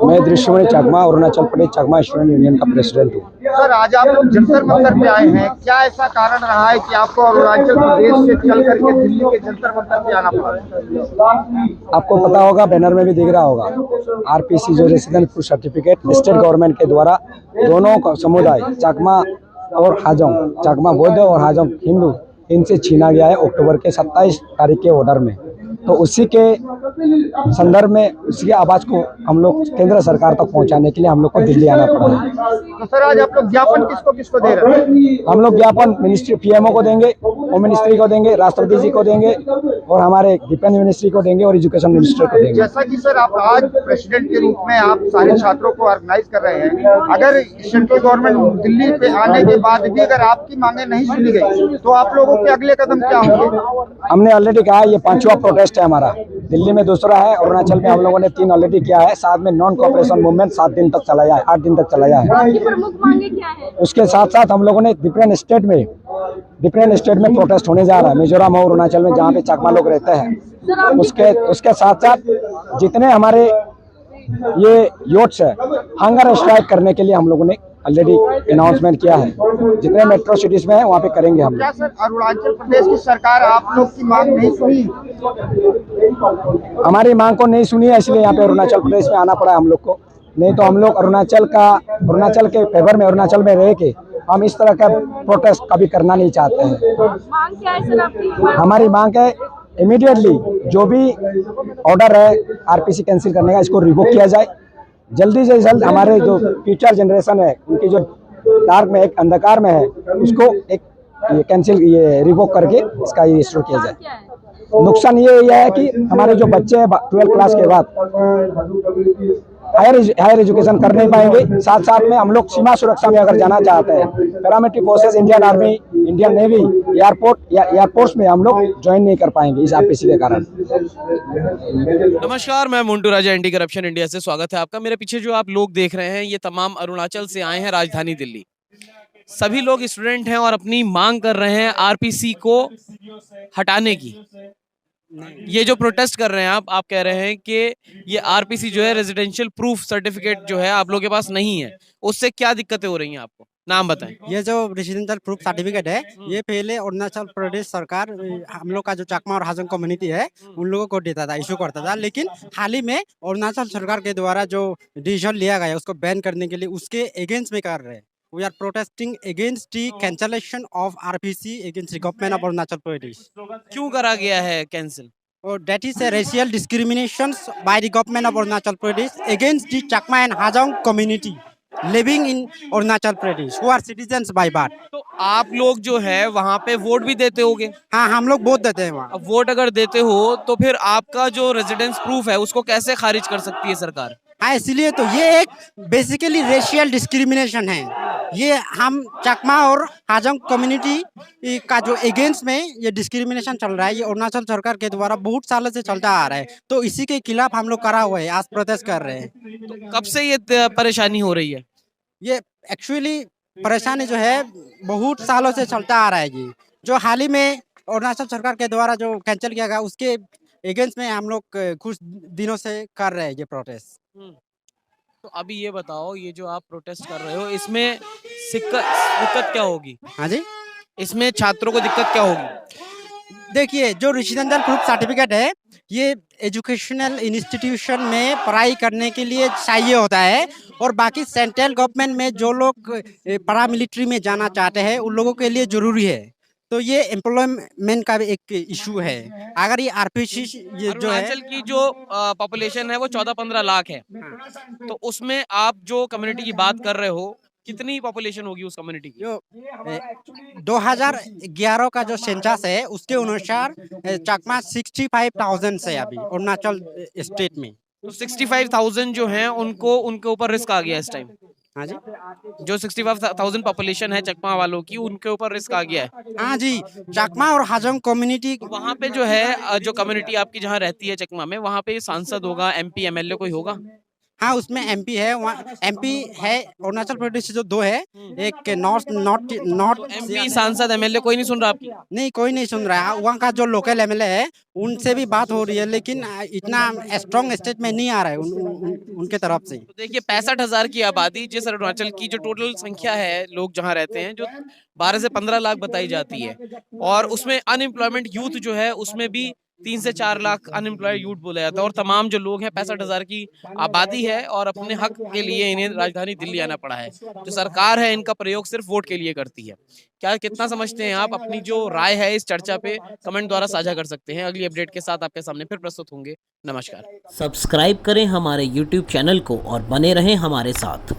मैं दृश्यमणि चाकमा अरुणाचल प्रदेश चाकमा student union का president हूँ। सर, आज आप लोग जंतर मंतर पे आए हैं, क्या ऐसा कारण रहा है कि आपको अरुणाचल प्रदेश से चल करके दिल्ली के जंतर मंतर पे आना पड़ा? आपको पता होगा, बैनर में भी दिख रहा होगा, आरपीसी जो resident proof certificate state government के द्वारा दोनों समुदाय चाकमा और हाजोंग, चाकमा बौद्ध और हाजोंग हिंदू, इनसे छीना गया है अक्टूबर के 27 तारीख के ऑर्डर में। तो उसी के संदर्भ में उसी की आवाज को हम लोग केंद्र सरकार तक पहुंचाने के लिए हम लोग को दिल्ली आना पड़ा है। तो सर, आज आप लोग ज्ञापन किसको किसको दे रहे हैं? हम लोग ज्ञापन मिनिस्ट्री पीएमओ को देंगे, होम मिनिस्ट्री को देंगे, राष्ट्रपति जी को देंगे और हमारे डिफेंस मिनिस्ट्री को देंगे और एजुकेशन मिनिस्ट्री को देंगे। जैसा कि सर, आप आज प्रेसिडेंट के रूप में आप सारे छात्रों को ऑर्गेनाइज कर रहे हैं, अगर सेंट्रल गवर्नमेंट दिल्ली पे आने के बाद भी अगर आपकी मांगे नहीं सुनी गई तो आप लोगों के अगले कदम क्या होंगे? हमने ऑलरेडी कहा है, ये 5वां प्रोटेस्ट है हमारा। दिल्ली में दूसरा है, अरुणाचल में हम लोगों ने 3 ऑलरेडी किया है। साथ में नॉन कोऑपरेशन मूवमेंट 7 दिन तक चलाया है, 8 दिन तक चलाया है। आपकी प्रमुख मांगे क्या है? उसके साथ साथ हम लोगों ने डिफरेंट स्टेट में प्रोटेस्ट होने जा रहा है, मिजोरम और अरुणाचल में, जहाँ पे चाकमा लोग रहते हैं। उसके साथ साथ जितने हमारे ये यूथ्स है, हंगर स्ट्राइक करने के लिए हम लोगों ने ऑलरेडी अनाउंसमेंट किया है। जितने मेट्रो सिटीज में है वहाँ पे करेंगे हम। क्या सर, अरुणाचल प्रदेश की सरकार आप लोग की मांग नहीं सुनी? हमारी मांग को नहीं सुनी है, इसलिए यहाँ पे अरुणाचल प्रदेश में आना पड़ा हम लोग को। नहीं तो हम लोग अरुणाचल के फेवर में, अरुणाचल में रह के हम इस तरह का प्रोटेस्ट कभी करना नहीं चाहते हैं। मांग क्या है सर आपकी? हमारी मांग है इमीडिएटली जो भी ऑर्डर है आरपीसी कैंसिल करने का, इसको रिवोक किया जाए। जल्दी से जल्द हमारे जो फ्यूचर जनरेशन है, उनकी जो डार्क में, एक अंधकार में है, उसको एक ये रिवोक करके इसका ये इशू किया जाए। क्या है? नुकसान ये है कि हमारे जो बच्चे हैं 12 क्लास के बाद हायर एजुकेशन कर नहीं पाएंगे। साथ साथ में हम लोग सीमा सुरक्षा में अगर जाना चाहते हैं, paramilitary forces, Indian army, Indian navy, air force में हम लोग ज्वाइन नहीं कर पाएंगे इस आरपीसी के कारण। नमस्कार, मैं मुंटू राजा, एंटी करप्शन इंडिया से स्वागत है आपका। मेरे पीछे जो आप लोग देख रहे हैं, ये तमाम अरुणाचल से आए हैं, राजधानी दिल्ली। सभी लोग स्टूडेंट हैं और अपनी मांग कर रहे हैं आरपीसी को हटाने की। ये जो प्रोटेस्ट कर रहे हैं आप कह रहे हैं कि ये आरपीसी जो है, रेजिडेंशियल प्रूफ सर्टिफिकेट जो है आप लोगों के पास नहीं है, उससे क्या दिक्कतें हो रही हैं आपको? नाम बताएं। ये जो रेजिडेंशियल प्रूफ सर्टिफिकेट है, ये पहले अरुणाचल प्रदेश सरकार हम लोग का जो चाकमा और हाजोंग कम्युनिटी है उन लोगों को देता था, इशू करता था। लेकिन हाल ही में अरुणाचल सरकार के द्वारा जो डिसीजन लिया गया उसको बैन करने के लिए, उसके अगेंस्ट में कर रहे हैं। We are protesting against the cancellation of RPC against the government of Arunachal Pradesh. क्यों करा गया है कैंसिल? और that is a racial discriminations by the government of Arunachal Pradesh against the Chakma and Hajong community living in Arunachal Pradesh who are citizens by birth। तो आप लोग जो है वहाँ पे वोट भी देते होगे? हाँ, हम लोग वोट देते हैं वहाँ। अब वोट अगर देते हो तो फिर आपका जो रेजिडेंस प्रूफ है उसको कैसे खारिज कर सकती है सरकार? हाँ, इसलिए तो ये एक बेसिकली रेशियल डिस्क्रिमिनेशन है। ये हम चकमा और हाजोंग कम्युनिटी का जो अगेंस्ट में ये डिस्क्रिमिनेशन चल रहा है, ये अरुणाचल सरकार के द्वारा बहुत सालों से चलता आ रहा है। तो इसी के खिलाफ हम लोग करा हुआ है, आज प्रोटेस्ट कर रहे हैं। तो कब से ये परेशानी हो रही है? ये एक्चुअली परेशानी जो है बहुत सालों से चलता आ रहा है। जी जो हाल ही में अरुणाचल सरकार के द्वारा जो कैंसिल किया गया उसके अगेंस्ट में हम लोग कुछ दिनों से कर रहे हैं ये प्रोटेस्ट। तो अभी ये बताओ, ये जो आप प्रोटेस्ट कर रहे हो इसमें दिक्कत क्या होगी? हाँ जी, इसमें छात्रों को दिक्कत क्या होगी? देखिए, जो रेजिडेंशियल प्रूफ सर्टिफिकेट है ये एजुकेशनल इंस्टीट्यूशन में पढ़ाई करने के लिए चाहिए होता है। और बाकी सेंट्रल गवर्नमेंट में जो लोग पैरामिलिट्री में जाना चाहते हैं उन लोगों के लिए जरूरी है। तो ये एम्प्लॉयमेंट का भी एक इशू है। अगर ये आरपीसी ये जो है, अरुणाचल की जो पॉपुलेशन है वो 14-15 लाख है। तो उसमें आप जो कम्युनिटी की बात कर रहे हो, कितनी पॉपुलेशन होगी उस कम्युनिटी की? जो 2011 का जो सेंसस है उसके अनुसार चकमा 65,000 से अभी अरुणाचल स्टेट में। तो 65,000 जो हैं उनको उनके ऊपर रिस्क आ गया इस टाइम। हाँ जी, जो 65,000 पॉपुलेशन है चकमा वालों की, उनके ऊपर रिस्क आ गया है। हाँ जी, चकमा और हाजोंग कम्युनिटी। वहाँ पे जो है जो कम्युनिटी आपकी जहाँ रहती है चकमा में, वहाँ पे सांसद होगा, एमपी एमएलए कोई होगा? हाँ, उसमें एमपी है, वहाँ एमपी है। अरुणाचल प्रदेश से जो 2 है, एक नॉर्थ नॉर्थ नॉर्थ एमपी सांसद एमएलए कोई नहीं सुन रहा आपकी? नहीं, कोई नहीं सुन रहा है। वहाँ का जो लोकल एमएलए है, उनसे भी बात हो रही है, लेकिन इतना स्ट्रॉन्ग स्टेट में नहीं आ रहा है उनके तरफ से। तो देखिए 65,000 की आबादी, जिस अरुणाचल की जो टोटल संख्या है लोग जहाँ रहते हैं, जो 12 से 15 लाख बताई जाती है, और उसमें अनएम्प्लॉयमेंट यूथ जो है उसमें भी 3 से 4 लाख अनएम्प्लॉयड यूथ बोला जाता है। और तमाम जो लोग हैं 65,000 की आबादी है, और अपने हक के लिए इन्हें राजधानी दिल्ली आना पड़ा है। जो सरकार है इनका प्रयोग सिर्फ वोट के लिए करती है। क्या कितना समझते हैं आप? अपनी जो राय है इस चर्चा पे कमेंट द्वारा साझा कर सकते हैं। अगली अपडेट के साथ आपके सामने फिर प्रस्तुत होंगे। नमस्कार। सब्सक्राइब करें हमारे YouTube चैनल को और बने रहें हमारे साथ।